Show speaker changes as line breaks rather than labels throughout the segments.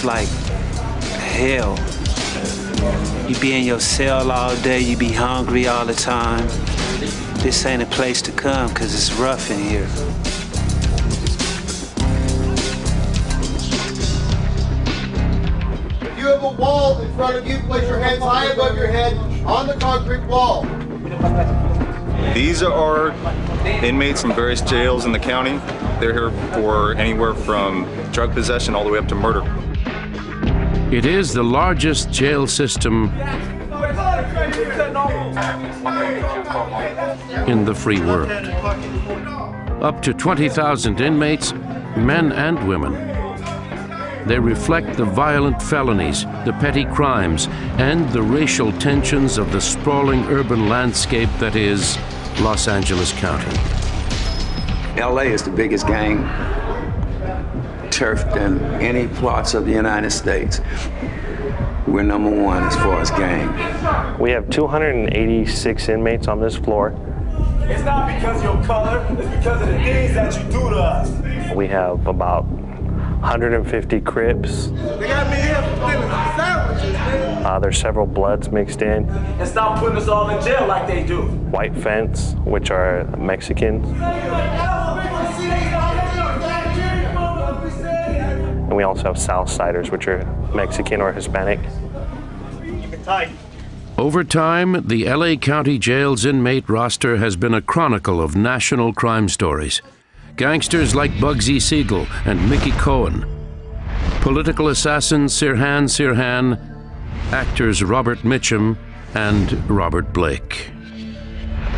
It's like hell. You be in your cell all day, you be hungry all the time. This ain't a place to come because it's rough in here.
If you have a wall in front of you, place your hands high above your head on the concrete wall.
These are inmates from various jails in the county. They're here for anywhere from drug possession all the way up to murder.
It is the largest jail system in the free world. Up to 20,000 inmates, men and women. They reflect the violent felonies, the petty crimes, and the racial tensions of the sprawling urban landscape that is Los Angeles County.
LA is the biggest gang turf in any parts of the United States. We're number one as far as gang.
We have 286 inmates on this floor.
It's not because of your color, it's because of the things that you do to us.
We have about 150 Crips.
They got me here for stealing some sandwiches, man.
There's several Bloods mixed in.
And stop putting us all in jail like they do.
White Fence, which are Mexicans. And we also have Southsiders, which are Mexican or Hispanic.
Keep it tight.
Over time, the LA County Jail's inmate roster has been a chronicle of national crime stories. Gangsters like Bugsy Siegel and Mickey Cohen. Political assassin Sirhan Sirhan. Actors Robert Mitchum and Robert Blake.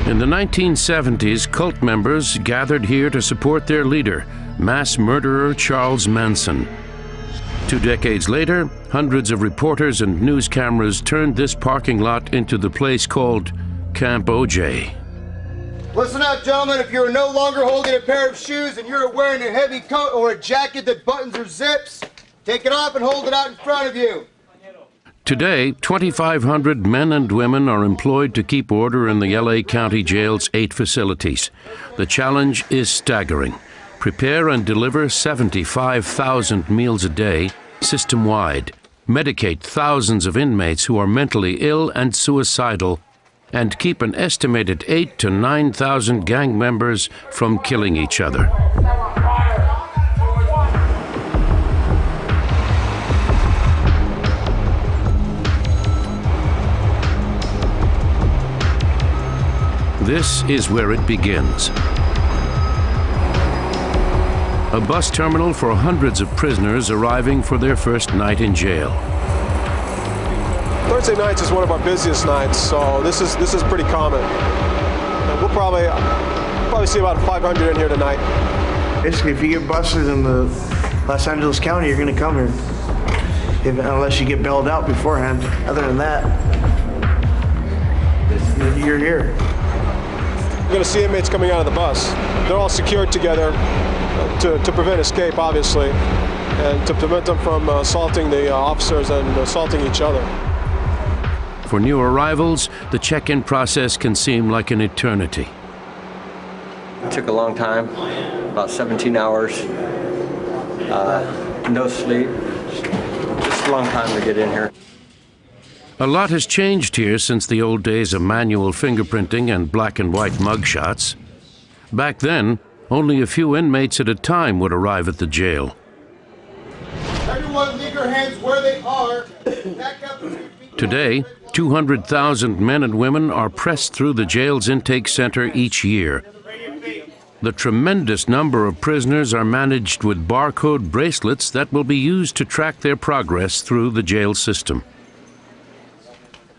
In the 1970s, cult members gathered here to support their leader, mass murderer Charles Manson. 2 decades later, hundreds of reporters and news cameras turned this parking lot into the place called Camp OJ.
Listen up, gentlemen. If you're no longer holding a pair of shoes and you're wearing a heavy coat or a jacket that buttons or zips, take it off and hold it out in front of you.
Today, 2,500 men and women are employed to keep order in the LA County Jail's 8 facilities. The challenge is staggering. Prepare and deliver 75,000 meals a day, system-wide. Medicate thousands of inmates who are mentally ill and suicidal, and keep an estimated 8,000 to 9,000 gang members from killing each other. This is where it begins. A bus terminal for hundreds of prisoners arriving for their first night in jail.
Thursday nights is one of our busiest nights, so this is pretty common. And we'll probably see about 500 in here tonight.
Basically, if you get busted in the Los Angeles County, you're going to come here, unless you get bailed out beforehand. Other than that, you're here.
You're going to see inmates coming out of the bus. They're all secured together to prevent escape, obviously, and to prevent them from assaulting the officers and assaulting each other.
For new arrivals, the check-in process can seem like an eternity.
It took a long time, about 17 hours, no sleep, just a long time to get in here.
A lot has changed here since the old days of manual fingerprinting and black and white mugshots. Back then, only a few inmates at a time would arrive at the jail.
Everyone leave your hands where they are. Back up.
Today, 200,000 men and women are pressed through the jail's intake center each year. The tremendous number of prisoners are managed with barcode bracelets that will be used to track their progress through the jail system.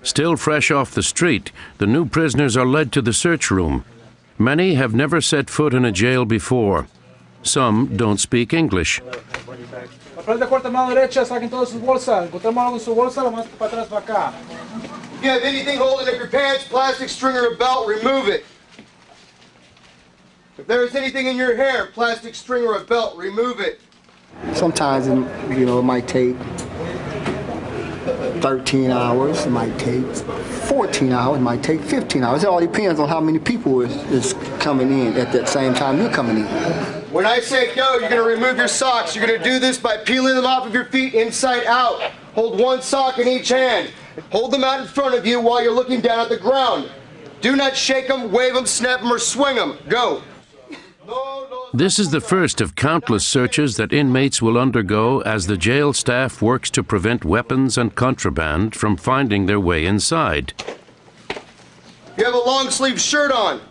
Still fresh off the street, the new prisoners are led to the search room. Many have never set foot in a jail before. Some don't speak English.
If you have anything holding up your pants, plastic string or a belt, remove it. If there is anything in your hair, plastic string or a belt, remove it.
Sometimes, it might take 13 hours, it might take 14 hours, it might take 15 hours. It all depends on how many people is coming in at that same time you're coming in.
When I say go, you're going to remove your socks. You're going to do this by peeling them off of your feet inside out. Hold one sock in each hand. Hold them out in front of you while you're looking down at the ground. Do not shake them, wave them, snap them, or swing them. Go.
This is the first of countless searches that inmates will undergo as the jail staff works to prevent weapons and contraband from finding their way inside.
You have a long sleeve shirt on.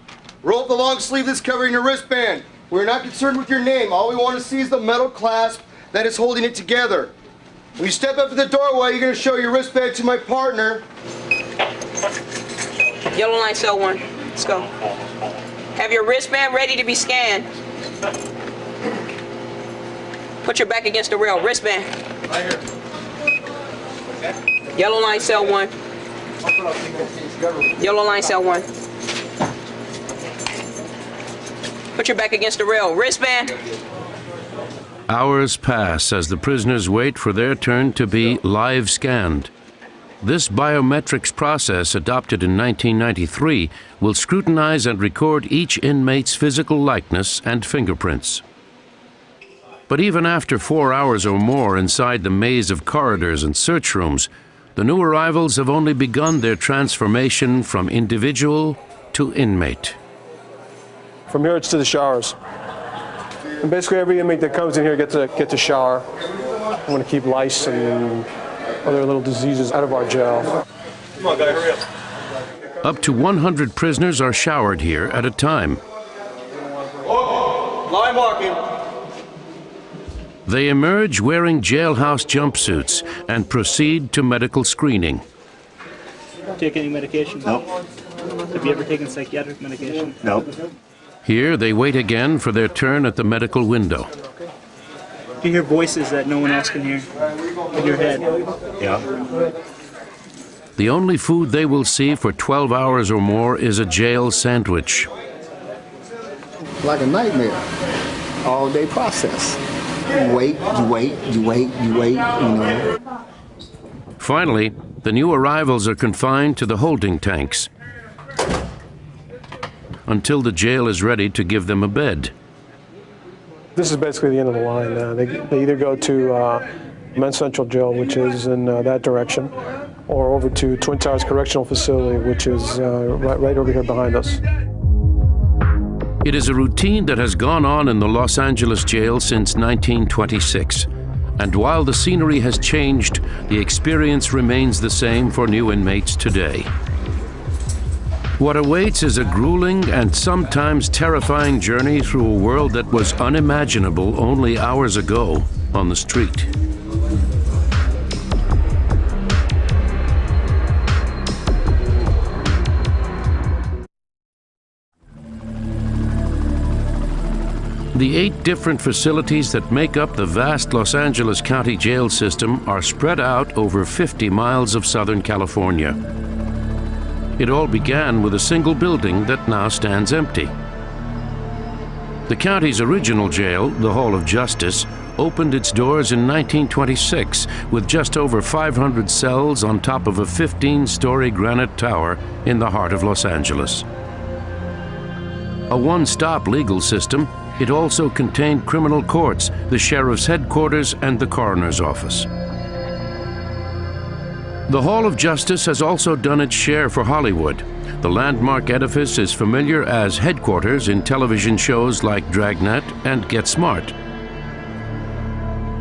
Roll up the long sleeve that's covering your wristband. We're not concerned with your name. All we want to see is the metal clasp that is holding it together. When you step up to the doorway, you're going to show your wristband to my partner.
Yellow line, cell 1. Let's go. Have your wristband ready to be scanned. Put your back against the rail. Wristband.
Right
here. Yellow line, cell 1. Yellow line, cell 1. Put your back against the rail. Wristband.
Hours pass as the prisoners wait for their turn to be live scanned. This biometrics process, adopted in 1993, will scrutinize and record each inmate's physical likeness and fingerprints. But even after 4 hours or more inside the maze of corridors and search rooms, the new arrivals have only begun their transformation from individual to inmate.
From here, it's to the showers. And basically, every inmate that comes in here gets a shower. I want to keep lice and other little diseases out of our jail.
Come on, guy, hurry up.
Up to 100 prisoners are showered here at a time.
Oh, line marking.
They emerge wearing jailhouse jumpsuits and proceed to medical screening.
Take any medication?
No.
Have you ever taken psychiatric medication?
No.
Here, they wait again for their turn at the medical window.
You hear voices that no one else can hear in your head.
Yeah.
The only food they will see for 12 hours or more is a jail sandwich.
Like a nightmare. All-day process. You wait, you wait, you wait, you wait, you know.
Finally, the new arrivals are confined to the holding tanks until the jail is ready to give them a bed.
This is basically the end of the line. They either go to Men's Central Jail, which is in that direction, or over to Twin Towers Correctional Facility, which is right over here behind us.
It is a routine that has gone on in the Los Angeles jail since 1926. And while the scenery has changed, the experience remains the same for new inmates today. What awaits is a grueling and sometimes terrifying journey through a world that was unimaginable only hours ago on the street. The 8 different facilities that make up the vast Los Angeles County jail system are spread out over 50 miles of Southern California. It all began with a single building that now stands empty. The county's original jail, the Hall of Justice, opened its doors in 1926 with just over 500 cells on top of a 15-story granite tower in the heart of Los Angeles. A one-stop legal system, it also contained criminal courts, the sheriff's headquarters, and the coroner's office. The Hall of Justice has also done its share for Hollywood. The landmark edifice is familiar as headquarters in television shows like Dragnet and Get Smart.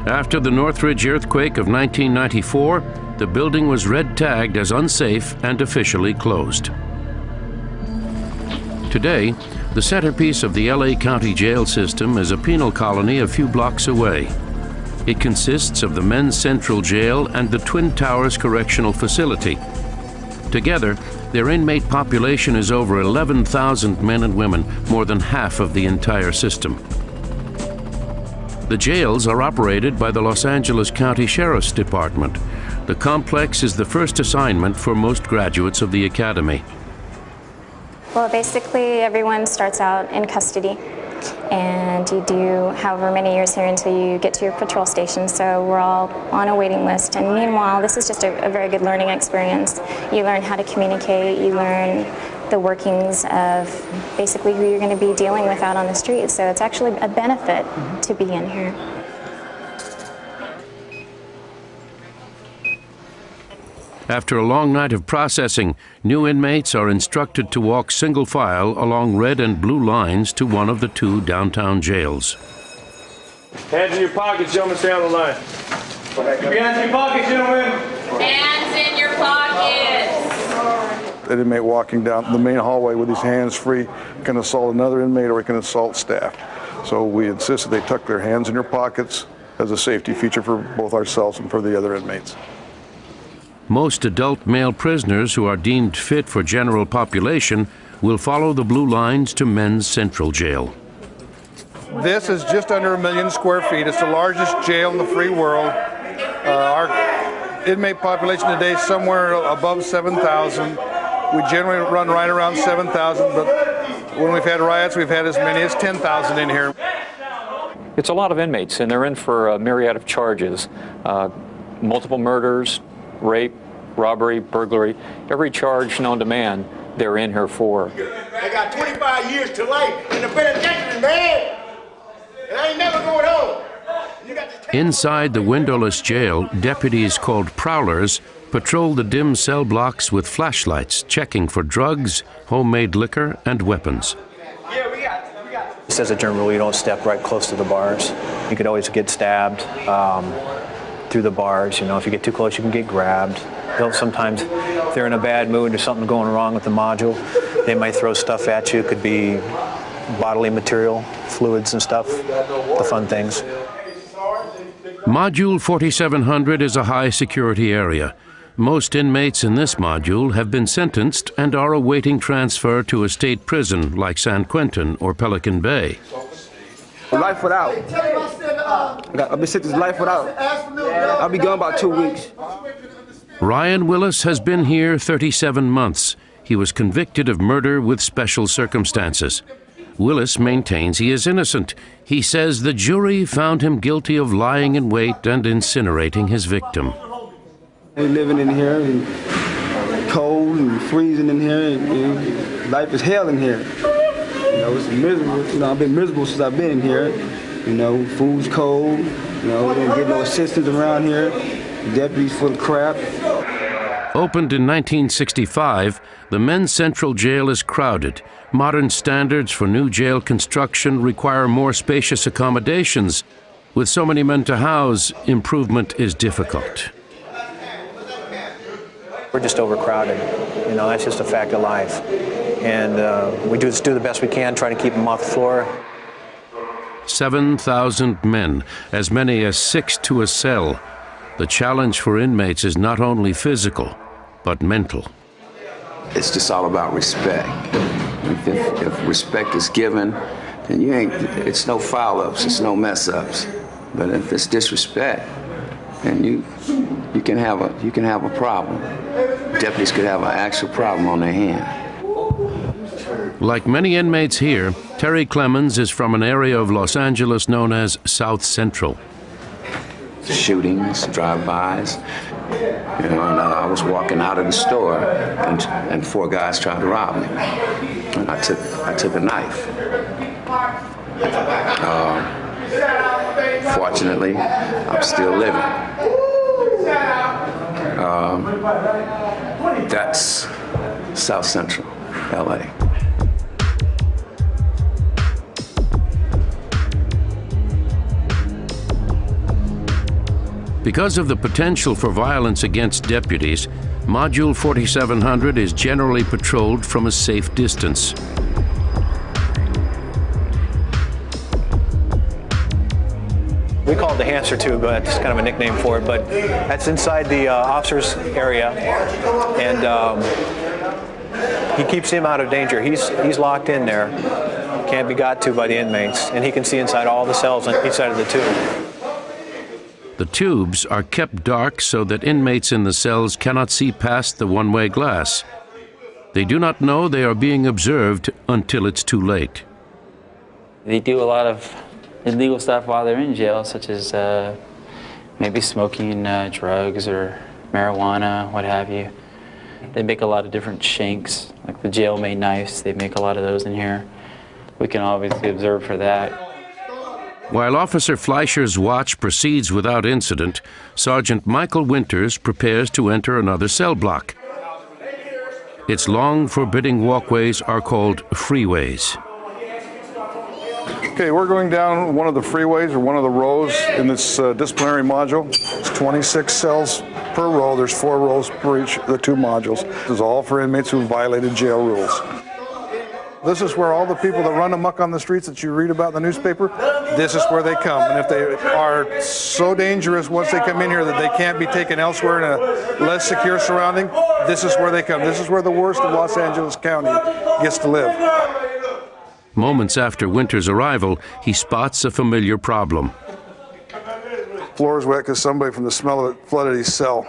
After the Northridge earthquake of 1994, the building was red-tagged as unsafe and officially closed. Today, the centerpiece of the LA County jail system is a penal colony a few blocks away. It consists of the Men's Central Jail and the Twin Towers Correctional Facility. Together, their inmate population is over 11,000 men and women, more than half of the entire system. The jails are operated by the Los Angeles County Sheriff's Department. The complex is the first assignment for most graduates of the academy.
Well, basically, everyone starts out in custody, and you do however many years here until you get to your patrol station, so we're all on a waiting list. And meanwhile, this is just a very good learning experience. You learn how to communicate, you learn the workings of basically who you're going to be dealing with out on the street. So it's actually a benefit to be in here.
After a long night of processing, new inmates are instructed to walk single file along red and blue lines to one of the 2 downtown jails.
Hands in your pockets, gentlemen, stay on the line. Keep your hands in your pockets, gentlemen.
Hands in your pockets.
An inmate walking down the main hallway with his hands free can assault another inmate or he can assault staff. So we insist that they tuck their hands in their pockets as a safety feature for both ourselves and for the other inmates.
Most adult male prisoners who are deemed fit for general population will follow the blue lines to Men's Central Jail.
This is just under 1 million square feet. It's the largest jail in the free world. Our inmate population today is somewhere above 7,000. We generally run right around 7,000, but when we've had riots, we've had as many as 10,000 in here.
It's a lot of inmates, and they're in for a myriad of charges. Multiple murders, rape, robbery, burglary, every charge known to man, they're in here for.
I got 25 years to life in the penitentiary, man. And I ain't never going home.
Inside the windowless jail, deputies called prowlers patrol the dim cell blocks with flashlights, checking for drugs, homemade liquor, and weapons.
Just as a general rule, you don't step right close to the bars. You could always get stabbed through the bars. You know, if you get too close, you can get grabbed. Sometimes, if they're in a bad mood, there's something going wrong with the module, they might throw stuff at you. It could be bodily material, fluids and stuff, the fun things.
Module 4700 is a high-security area. Most inmates in this module have been sentenced and are awaiting transfer to a state prison like San Quentin or Pelican Bay.
Life without. I've been sentenced life without. I'll be gone about 2 weeks.
Ryan Willis has been here 37 months. He was convicted of murder with special circumstances. Willis maintains he is innocent. He says the jury found him guilty of lying in wait and incinerating his victim.
We're living in here, and cold and freezing in here, and life is hell in here. You know, it's miserable. You know, I've been miserable since I've been in here. You know, food's cold. You know, we don't get no assistance around here. Deputies full of crap.
Opened in 1965, the Men's Central Jail is crowded. Modern standards for new jail construction require more spacious accommodations. With so many men to house, improvement is difficult.
We're just overcrowded. You know, that's just a fact of life. And we just do the best we can, try to keep them off the floor.
7,000 men, as many as 6 to a cell. The challenge for inmates is not only physical, but mental.
It's just all about respect. If respect is given, then it's no foul-ups, it's no mess-ups. But if it's disrespect, then you can have a problem. Deputies could have an actual problem on their hand.
Like many inmates here, Terry Clemens is from an area of Los Angeles known as South Central.
Shootings, drive-bys. You know, and I was walking out of the store, and 4 guys tried to rob me. And I took a knife. Fortunately, I'm still living. That's South Central, LA.
Because of the potential for violence against deputies, Module 4700 is generally patrolled from a safe distance.
We call it the hamster tube, but that's kind of a nickname for it, but that's inside the officer's area, and he keeps him out of danger. He's locked in there, can't be got to by the inmates, and he can see inside all the cells on each side of the tube.
The tubes are kept dark so that inmates in the cells cannot see past the one-way glass. They do not know they are being observed until it's too late.
They do a lot of illegal stuff while they're in jail, such as maybe smoking drugs or marijuana, what have you. They make a lot of different shanks, like the jailmade knives. They make a lot of those in here. We can obviously observe for that.
While Officer Fleischer's watch proceeds without incident, Sergeant Michael Winters prepares to enter another cell block. Its long, forbidding walkways are called freeways.
Okay, we're going down one of the freeways or one of the rows in this disciplinary module. It's 26 cells per row. There's 4 rows per each of the 2 modules. This is all for inmates who violated jail rules. This is where all the people that run amok on the streets that you read about in the newspaper, this is where they come. And if they are so dangerous once they come in here that they can't be taken elsewhere in a less secure surrounding, this is where they come. This is where the worst of Los Angeles County gets to live.
Moments after Winters' arrival, he spots a familiar problem.
Floor is wet because somebody from the smell of it flooded his cell.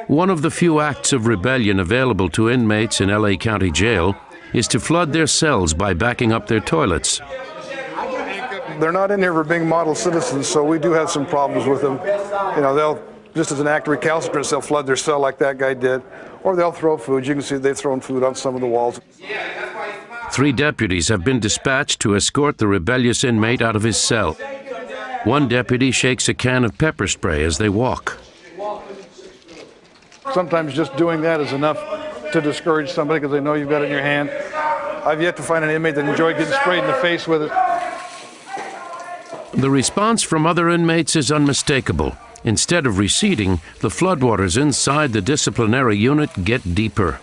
One of the few acts of rebellion available to inmates in LA County Jail is to flood their cells by backing up their toilets.
They're not in here for being model citizens, so we do have some problems with them. You know, they'll, just as an act of recalcitrance, they'll flood their cell like that guy did, or they'll throw food. You can see they've thrown food on some of the walls.
3 deputies have been dispatched to escort the rebellious inmate out of his cell. One deputy shakes a can of pepper spray as they walk.
Sometimes just doing that is enough to discourage somebody because they know you've got it in your hand. I've yet to find an inmate that enjoyed getting sprayed in the face with it.
The response from other inmates is unmistakable. Instead of receding, the floodwaters inside the disciplinary unit get deeper.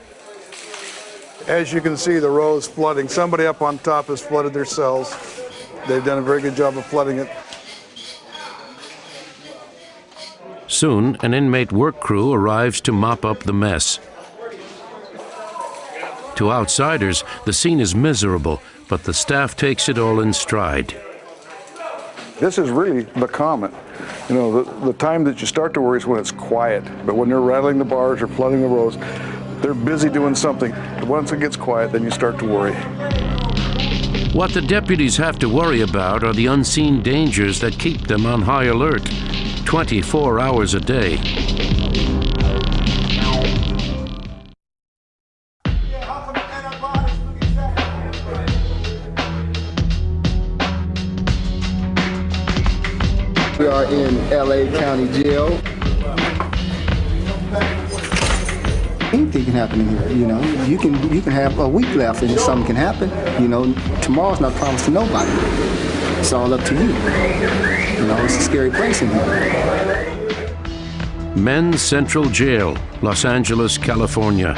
As you can see, the row is flooding. Somebody up on top has flooded their cells. They've done a very good job of flooding it.
Soon, an inmate work crew arrives to mop up the mess. To outsiders, the scene is miserable, but the staff takes it all in stride.
This is really the comment. You know, the time that you start to worry is when it's quiet. But when they're rattling the bars or flooding the rows, they're busy doing something. But once it gets quiet, then you start to worry.
What the deputies have to worry about are the unseen dangers that keep them on high alert, 24 hours a day.
We are in LA County Jail. Anything can happen in here, you know. You can have a week left and something can happen. You know, tomorrow's not promised to nobody. It's all up to you. You know, it's a scary place in here.
Men's Central Jail, Los Angeles, California.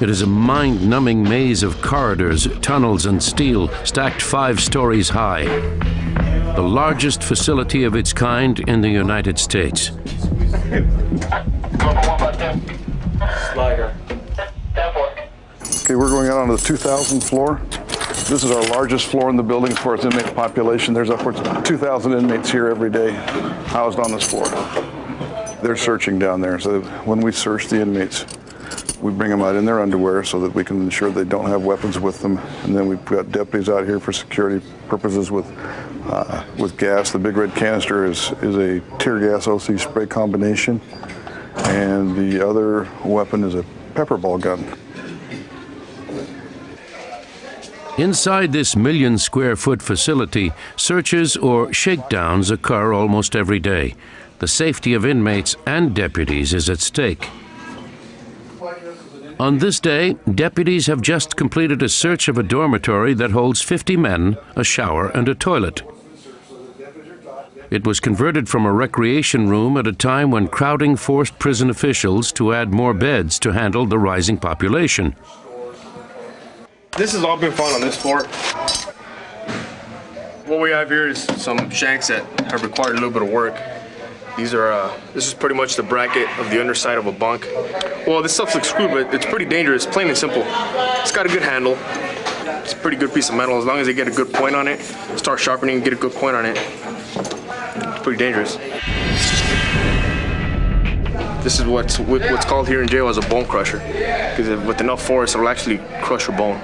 It is a mind-numbing maze of corridors, tunnels, and steel stacked 5 stories high. The largest facility of its kind in the United States.
Okay, we're going out on the 2,000th floor. This is our largest floor in the building as far as inmate population. There's upwards of 2,000 inmates here every day housed on this floor. They're searching down there, so when we search the inmates, we bring them out in their underwear so that we can ensure they don't have weapons with them. And then we've got deputies out here for security purposes with gas. The big red canister is a tear gas OC spray combination. And the other weapon is a pepper ball gun.
Inside this 1 million square foot facility, searches or shakedowns occur almost every day. The safety of inmates and deputies is at stake. On this day, deputies have just completed a search of a dormitory that holds 50 men, a shower, and a toilet. It was converted from a recreation room at a time when crowding forced prison officials to add more beds to handle the rising population.
This has all been found on this floor. What we have here is some shanks that have required a little bit of work. These are, this is pretty much the bracket of the underside of a bunk. Well, this stuff looks screwed, but it's pretty dangerous, plain and simple. It's got a good handle. It's a pretty good piece of metal. As long as they get a good point on it, start sharpening and get a good point on it, it's pretty dangerous. This is what's called here in jail as a bone crusher, because with enough force, it'll actually crush your bone.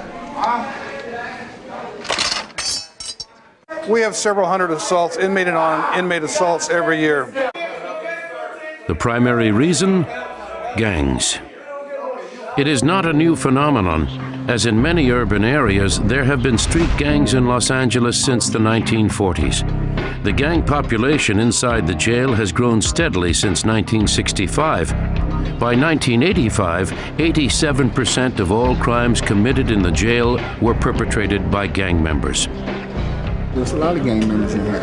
We have several hundred assaults, inmate and non-inmate assaults every year.
The primary reason? gangs. It is not a new phenomenon, as in many urban areas there have been street gangs in Los Angeles since the 1940s. The gang population inside the jail has grown steadily since 1965. By 1985, 87% of all crimes committed in the jail were perpetrated by gang members.
There's a lot of gang members in here,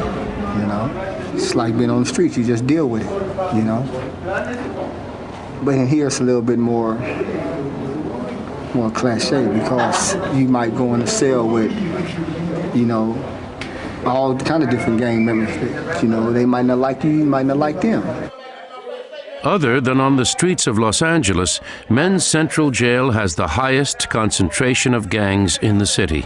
you know. It's like being on the streets, you just deal with it, you know. But in here it's a little bit more cliche, because you might go in a cell with, you know, all kind of different gang members that, you know, they might not like you, you might not like them.
Other than on the streets of Los Angeles, Men's Central Jail has the highest concentration of gangs in the city.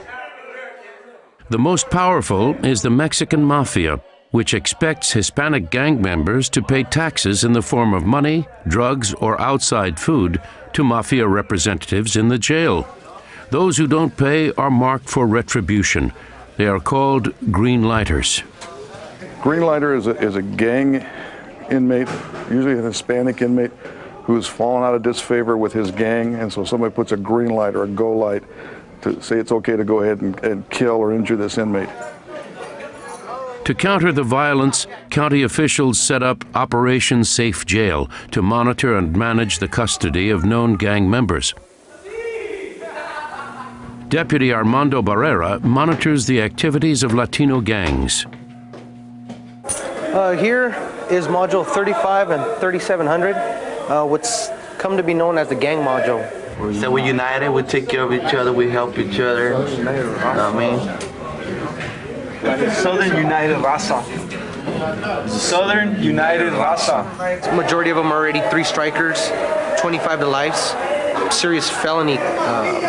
The most powerful is the Mexican Mafia, which expects Hispanic gang members to pay taxes in the form of money, drugs, or outside food to Mafia representatives in the jail. Those who don't pay are marked for retribution. They are called green lighters.
Green lighter is a gang inmate, usually an Hispanic inmate, who's fallen out of disfavor with his gang, and so somebody puts a green light or a go light to say it's okay to go ahead and kill or injure this inmate.
To counter the violence, county officials set up Operation Safe Jail to monitor and manage the custody of known gang members. Deputy Armando Barrera monitors the activities of Latino gangs.
Here is Module 35 and 3700, what's come to be known as the gang module.
So we're united, we take care of each other, we help each other.
Southern United Raza.
Southern United Raza.
The majority of them are already 3 strikers, 25 to lives. Serious felony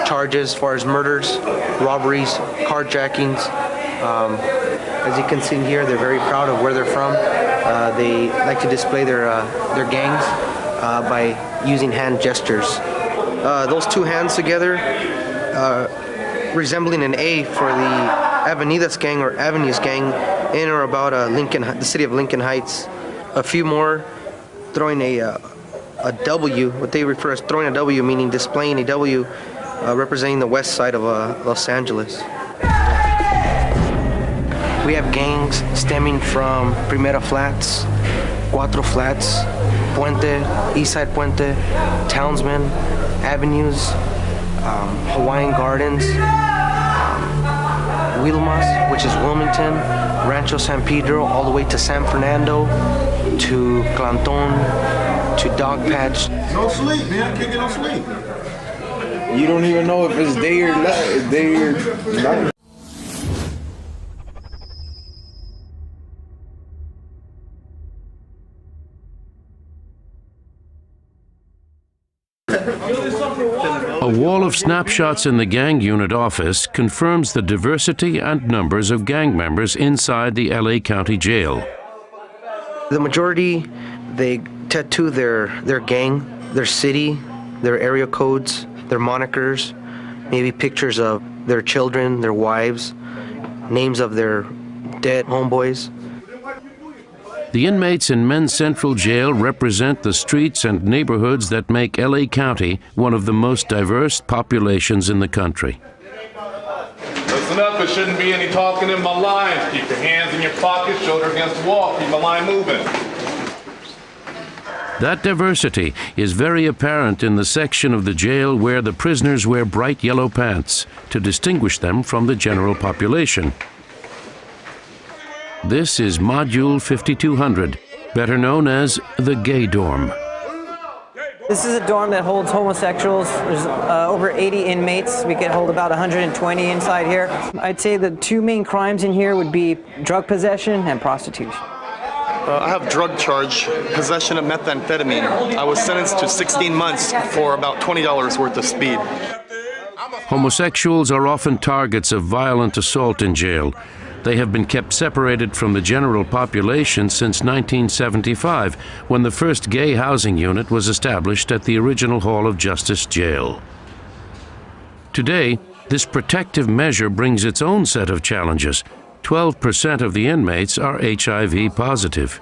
charges as far as murders, robberies, carjackings. As you can see here, they're very proud of where they're from. They like to display their gangs by using hand gestures. Those 2 hands together, resembling an A for the Avenidas gang or Avenues gang in or about the city of Lincoln Heights. A few more throwing a W, what they refer as throwing a W, meaning displaying a W representing the west side of Los Angeles. We have gangs stemming from Primera Flats, Cuatro Flats, Puente, Eastside Puente, Townsman, Avenues, Hawaiian Gardens, Wilmas, which is Wilmington, Rancho San Pedro, all the way to San Fernando, to Clanton, to Dogpatch.
No sleep, man. I can't get no sleep.
You don't even know if it's day or night.
A wall of snapshots in the gang unit office confirms the diversity and numbers of gang members inside the LA County Jail.
The majority, they tattoo their gang, their city, their area codes, their monikers, maybe pictures of their children, their wives, names of their dead homeboys.
The inmates in Men's Central Jail represent the streets and neighborhoods that make LA County one of the most diverse populations in the country.
Listen up, there shouldn't be any talking in my lines. Keep your hands in your pockets, shoulder against the wall, keep my line moving.
That diversity is very apparent in the section of the jail where the prisoners wear bright yellow pants to distinguish them from the general population. This is Module 5200, better known as the gay dorm.
This is a dorm that holds homosexuals. There's over 80 inmates. We can hold about 120 inside here. I'd say the 2 main crimes in here would be drug possession and prostitution.
I have drug charge, possession of methamphetamine. I was sentenced to 16 months for about $20 worth of speed.
Homosexuals are often targets of violent assault in jail. They have been kept separated from the general population since 1975, when the first gay housing unit was established at the original Hall of Justice jail. Today, this protective measure brings its own set of challenges. 12% of the inmates are HIV positive.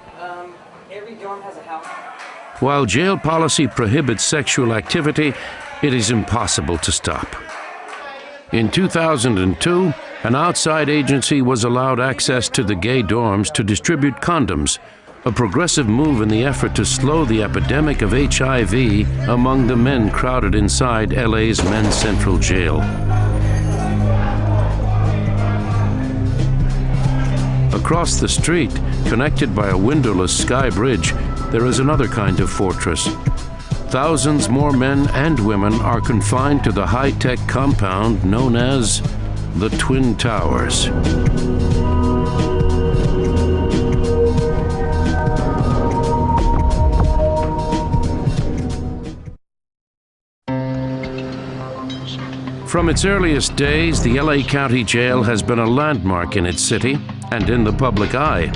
While jail policy prohibits sexual activity, it is impossible to stop. In 2002, an outside agency was allowed access to the gay dorms to distribute condoms, a progressive move in the effort to slow the epidemic of HIV among the men crowded inside LA's Men's Central Jail. Across the street, connected by a windowless sky bridge, there is another kind of fortress. Thousands more men and women are confined to the high-tech compound known as the Twin Towers. From its earliest days, the LA County Jail has been a landmark in its city and in the public eye.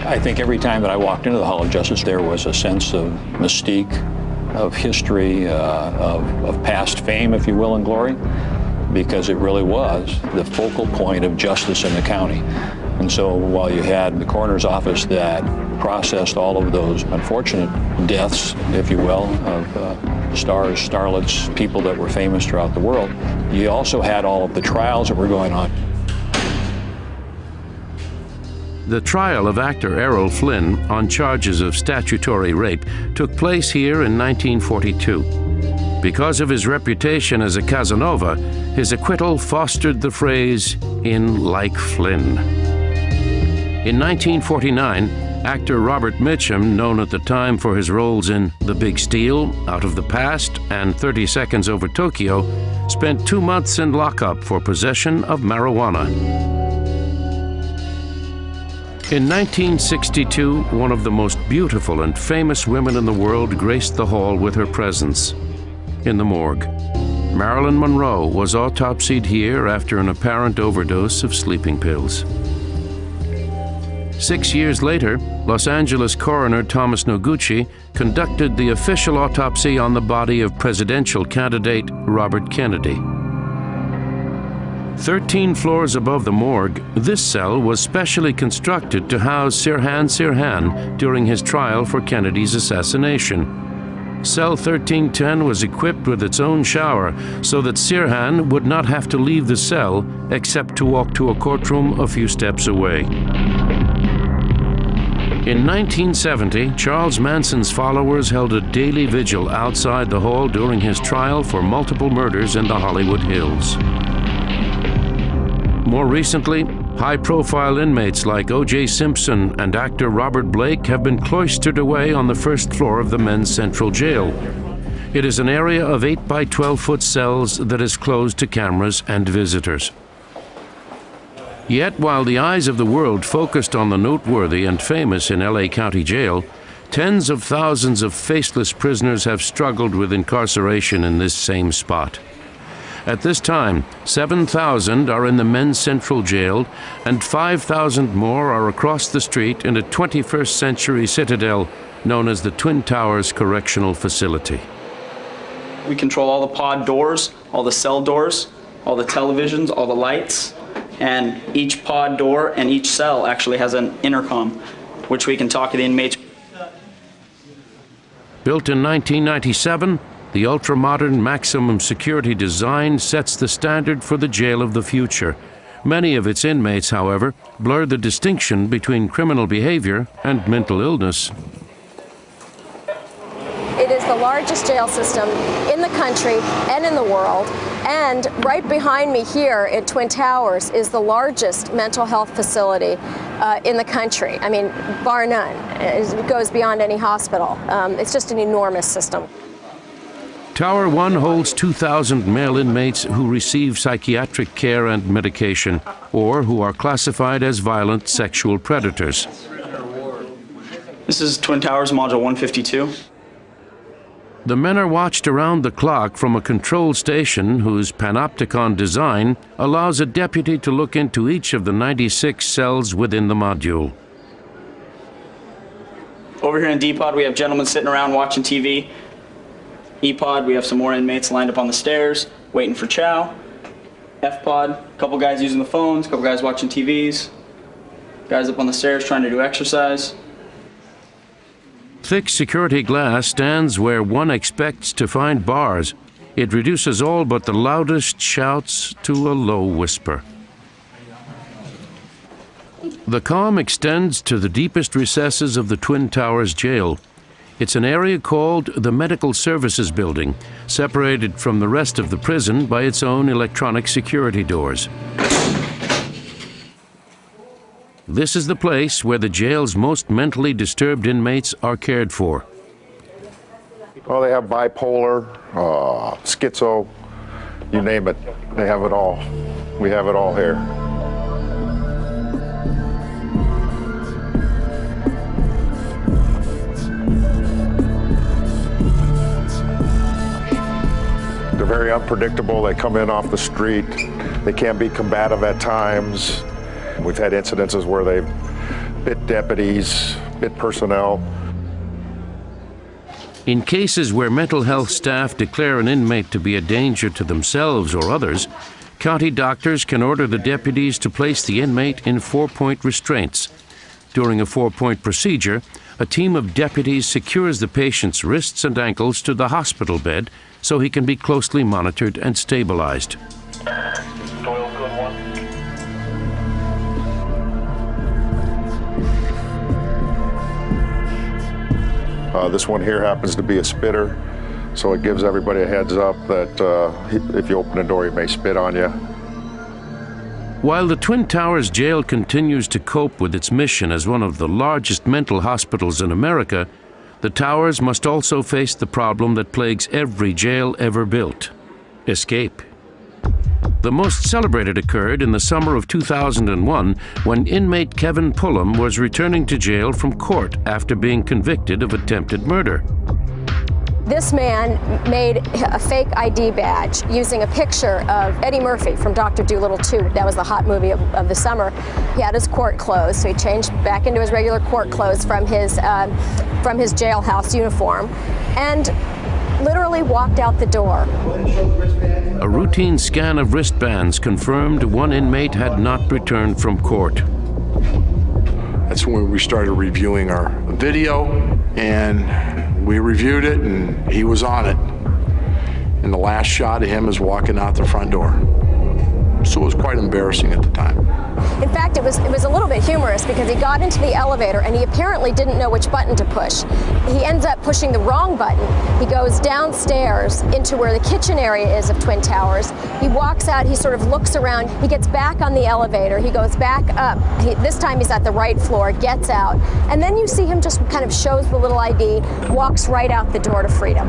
I think every time that I walked into the Hall of Justice, there was a sense of mystique, of history, of past fame, if you will, and glory, because it really was the focal point of justice in the county. And so while you had the coroner's office that processed all of those unfortunate deaths, if you will, of stars, starlets, people that were famous throughout the world, you also had all of the trials that were going on.
The trial of actor Errol Flynn on charges of statutory rape took place here in 1942. Because of his reputation as a Casanova, his acquittal fostered the phrase, "in like Flynn." In 1949, actor Robert Mitchum, known at the time for his roles in The Big Steal, Out of the Past, and 30 Seconds Over Tokyo, spent 2 months in lockup for possession of marijuana. In 1962, one of the most beautiful and famous women in the world graced the hall with her presence. In the morgue, Marilyn Monroe was autopsied here after an apparent overdose of sleeping pills. 6 years later, Los Angeles coroner Thomas Noguchi conducted the official autopsy on the body of presidential candidate Robert Kennedy. 13 floors above the morgue, this cell was specially constructed to house Sirhan Sirhan during his trial for Kennedy's assassination. Cell 1310 was equipped with its own shower so that Sirhan would not have to leave the cell except to walk to a courtroom a few steps away. In 1970, Charles Manson's followers held a daily vigil outside the hall during his trial for multiple murders in the Hollywood Hills. More recently, high-profile inmates like O.J. Simpson and actor Robert Blake have been cloistered away on the first floor of the Men's Central Jail. It is an area of 8 by 12-foot cells that is closed to cameras and visitors. Yet, while the eyes of the world focused on the noteworthy and famous in LA County Jail, tens of thousands of faceless prisoners have struggled with incarceration in this same spot. At this time, 7,000 are in the Men's Central Jail, and 5,000 more are across the street in a 21st century citadel known as the Twin Towers Correctional Facility.
We control all the pod doors, all the cell doors, all the televisions, all the lights, and each pod door and each cell actually has an intercom, which we can talk to the inmates.
Built in 1997, the ultra-modern maximum security design sets the standard for the jail of the future. Many of its inmates, however, blur the distinction between criminal behavior and mental illness.
It is the largest jail system in the country and in the world. And right behind me here at Twin Towers is the largest mental health facility in the country. I mean, bar none. It goes beyond any hospital. It's just an enormous system.
Tower 1 holds 2,000 male inmates who receive psychiatric care and medication, or who are classified as violent sexual predators.
This is Twin Towers Module 152.
The men are watched around the clock from a control station whose panopticon design allows a deputy to look into each of the 96 cells within the module.
Over here in D-Pod, we have gentlemen sitting around watching TV. E-Pod, we have some more inmates lined up on the stairs, waiting for chow. F-Pod, a couple guys using the phones, a couple guys watching TVs. Guys up on the stairs trying to do exercise.
Thick security glass stands where one expects to find bars. It reduces all but the loudest shouts to a low whisper. The calm extends to the deepest recesses of the Twin Towers jail. It's an area called the Medical Services Building, separated from the rest of the prison by its own electronic security doors. This is the place where the jail's most mentally disturbed inmates are cared for.
Well, they have bipolar, schizo, you name it. They have it all. We have it all here. They're very unpredictable. They come in off the street. They can be combative at times. We've had incidences where they've bit deputies, bit personnel.
In cases where mental health staff declare an inmate to be a danger to themselves or others, county doctors can order the deputies to place the inmate in 4-point restraints. During a 4-point procedure, a team of deputies secures the patient's wrists and ankles to the hospital bed so he can be closely monitored and stabilized.
This one here happens to be a spitter, so it gives everybody a heads up that if you open the door, he may spit on you.
While the Twin Towers jail continues to cope with its mission as one of the largest mental hospitals in America, the Towers must also face the problem that plagues every jail ever built: escape. The most celebrated occurred in the summer of 2001 when inmate Kevin Pullum was returning to jail from court after being convicted of attempted murder.
This man made a fake ID badge using a picture of Eddie Murphy from Dr. Dolittle 2. That was the hot movie of the summer. He had his court clothes, so he changed back into his regular court clothes from his jailhouse uniform and literally walked out the door.
A routine scan of wristbands confirmed one inmate had not returned from court.
That's when we started reviewing our video, and we reviewed it, and he was on it. And the last shot of him is walking out the front door. So it was quite embarrassing at the time.
In fact, it was a little bit humorous because he got into the elevator and he apparently didn't know which button to push. He ends up pushing the wrong button. He goes downstairs into where the kitchen area is of Twin Towers. He walks out, he sort of looks around, he gets back on the elevator, he goes back up. This time he's at the right floor, gets out, and then you see him just kind of shows the little ID, walks right out the door to freedom.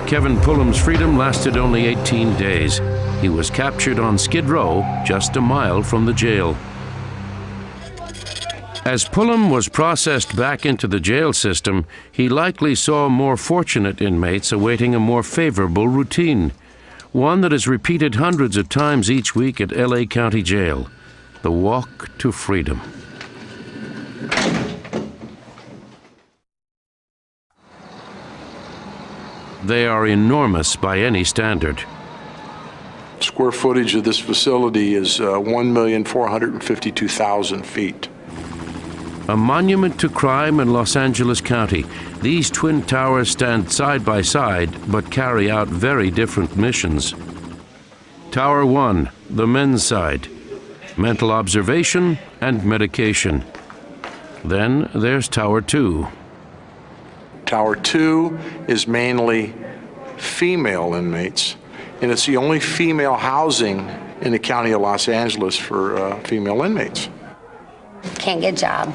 Kevin Pullum's freedom lasted only 18 days. He was captured on Skid Row, just a mile from the jail. As Pullum was processed back into the jail system, he likely saw more fortunate inmates awaiting a more favorable routine, one that is repeated hundreds of times each week at LA County Jail: the walk to freedom. They are enormous by any standard.
Square footage of this facility is 1,452,000 feet.
A monument to crime in Los Angeles County, these Twin Towers stand side by side but carry out very different missions. Tower 1, the men's side, mental observation and medication. Then there's Tower 2.
Tower 2 is mainly female inmates, and it's the only female housing in the county of Los Angeles for female inmates.
Can't get a job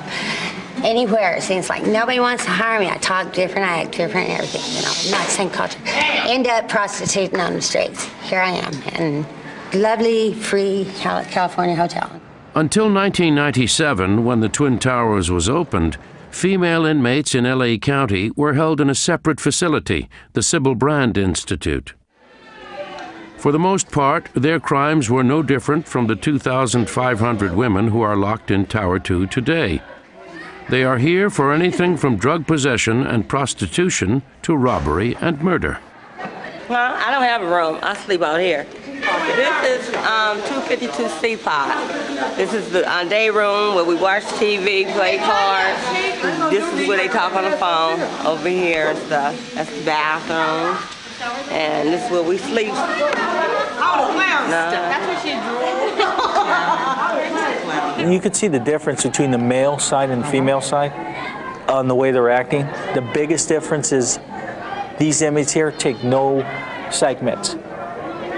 anywhere. It seems like nobody wants to hire me. I talk different, I act different, and everything, you know, not the same culture. End up prostituting on the streets. Here I am in lovely, free California hotel.
Until 1997, when the Twin Towers was opened, female inmates in LA County were held in a separate facility, the Sybil Brand Institute. For the most part, their crimes were no different from the 2,500 women who are locked in Tower 2 today. They are here for anything from drug possession and prostitution to robbery and murder.
Well, I don't have a room. I sleep out here. This is 252C pod. This is the day room where we watch TV, play cards. This is where they talk on the phone over here and stuff. That's the bathroom. And this is where we sleep.
Oh, clown stuff. That's what she drew.
You could see the difference between the male side and the female side on the way they're acting. The biggest difference is these inmates here take no psych meds,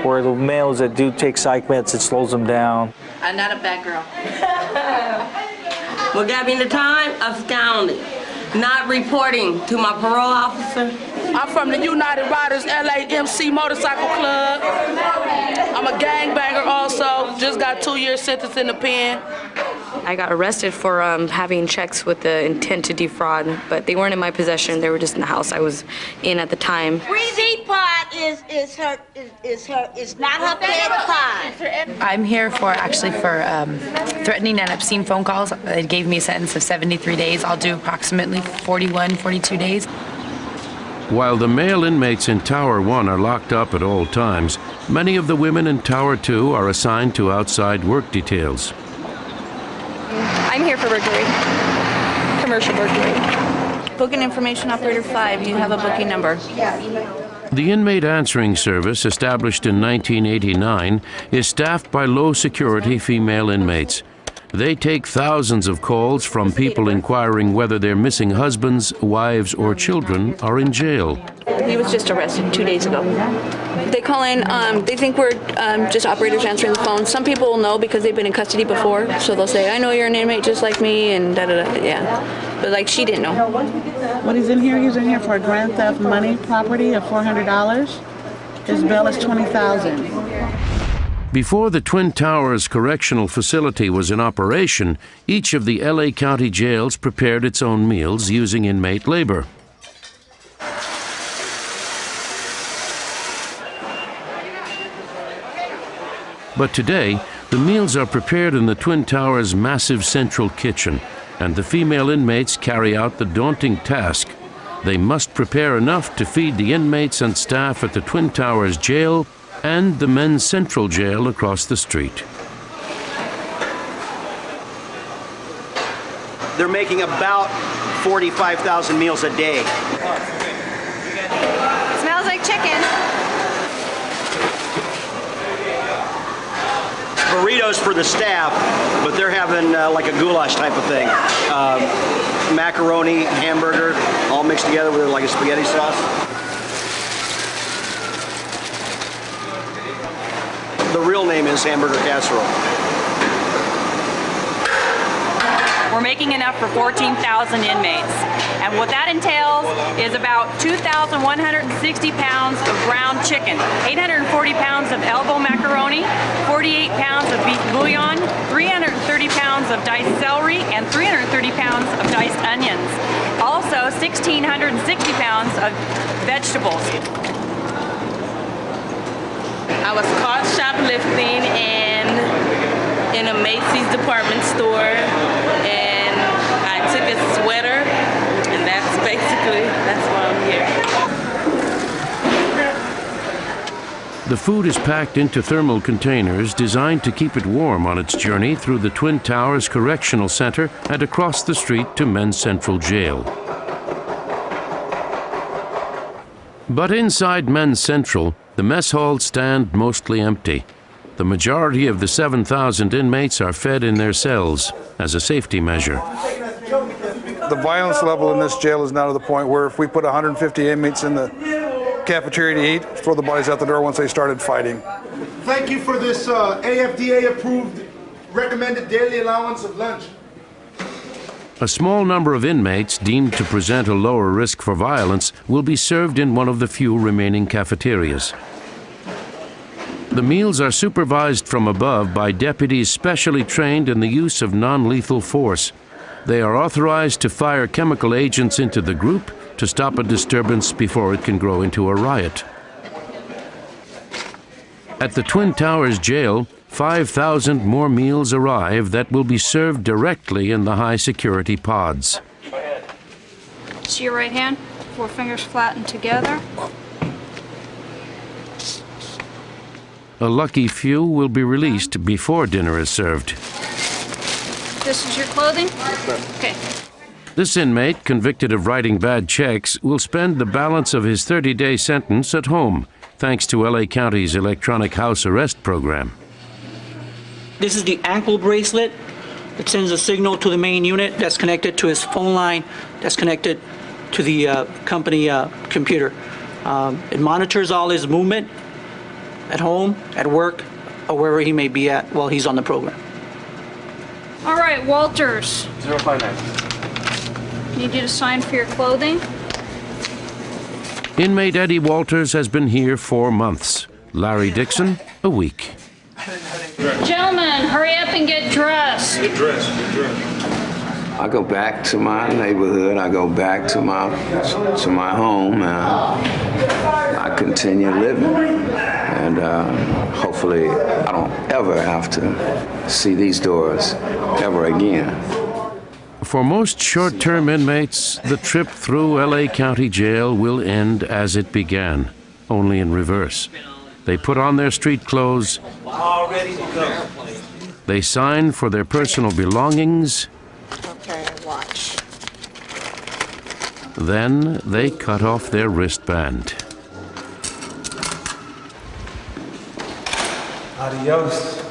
where the males that do take psych meds, it slows them down.
I'm not a bad girl.
What got me the time? Astounding. Not reporting to my parole officer.
I'm from the United Riders LAMC Motorcycle Club. I'm a gangbanger also. Just got 2 years sentence in the pen.
I got arrested for having checks with the intent to defraud, but they weren't in my possession. They were just in the house I was in at the time.
Breezy pod is not her favorite pod.
I'm here for threatening and obscene phone calls. It gave me a sentence of 73 days. I'll do approximately 41, 42 days.
While the male inmates in Tower 1 are locked up at all times, many of the women in Tower 2 are assigned to outside work details.
I'm here for burglary, commercial burglary.
Booking information operator 5, you have a booking number.
The inmate answering service, established in 1989, is staffed by low-security female inmates. They take thousands of calls from people inquiring whether their missing husbands, wives, or children are in jail.
He was just arrested 2 days ago. They call in, they think we're just operators answering the phone. Some people will know because they've been in custody before, so they'll say, I know you're an inmate just like me, and da-da-da, yeah. But like, she didn't know.
What he's in here for a grand theft money property of $400. His bail is $20,000.
Before the Twin Towers Correctional Facility was in operation, each of the LA County jails prepared its own meals using inmate labor. But today, the meals are prepared in the Twin Towers' massive central kitchen, and the female inmates carry out the daunting task. They must prepare enough to feed the inmates and staff at the Twin Towers Jail and the Men's Central Jail across the street.
They're making about 45,000 meals a day.
Smells like chicken.
Burritos for the staff, but they're having like a goulash type of thing. Macaroni, hamburger, all mixed together with like a spaghetti sauce. The real name is hamburger casserole.
We're making enough for 14,000 inmates. And what that entails is about 2,160 pounds of ground chicken, 840 pounds of elbow macaroni, 48 pounds of beef bouillon, 330 pounds of diced celery, and 330 pounds of diced onions. Also, 1,660 pounds of vegetables.
I was caught shoplifting in a Macy's department store, and I took a sweater, and that's why I'm here.
The food is packed into thermal containers designed to keep it warm on its journey through the Twin Towers Correctional Center and across the street to Men's Central Jail. But inside Men's Central, the mess halls stand mostly empty. The majority of the 7,000 inmates are fed in their cells as a safety measure.
The violence level in this jail is now to the point where if we put 150 inmates in the cafeteria to eat, throw the bodies out the door once they started fighting.
Thank you for this AFDA-approved recommended daily allowance of lunch.
A small number of inmates deemed to present a lower risk for violence will be served in one of the few remaining cafeterias. The meals are supervised from above by deputies specially trained in the use of non-lethal force. They are authorized to fire chemical agents into the group to stop a disturbance before it can grow into a riot. At the Twin Towers Jail, 5,000 more meals arrive that will be served directly in the high-security pods.
To your right hand, 4 fingers flattened together.
A lucky few will be released before dinner is served.
This is your clothing? Okay.
This inmate, convicted of writing bad checks, will spend the balance of his 30-day sentence at home, thanks to LA County's electronic house arrest program.
This is the ankle bracelet. It sends a signal to the main unit that's connected to his phone line, that's connected to the company computer. It monitors all his movement at home, at work, or wherever he may be at while he's on the program.
All right, Walters.
059.
Need you to sign for your clothing.
Inmate Eddie Walters has been here 4 months. Larry Dixon, a week.
Gentlemen, hurry up and get dressed.
Get dressed, get dressed.
I go back to my neighborhood. I go back to my home, and I continue living. And hopefully, I don't ever have to see these doors ever again.
For most short-term inmates, the trip through LA County Jail will end as it began, only in reverse. They put on their street clothes,
All ready to go.
they sign for their personal belongings,
Okay, watch.
then they cut off their wristband.
Adios.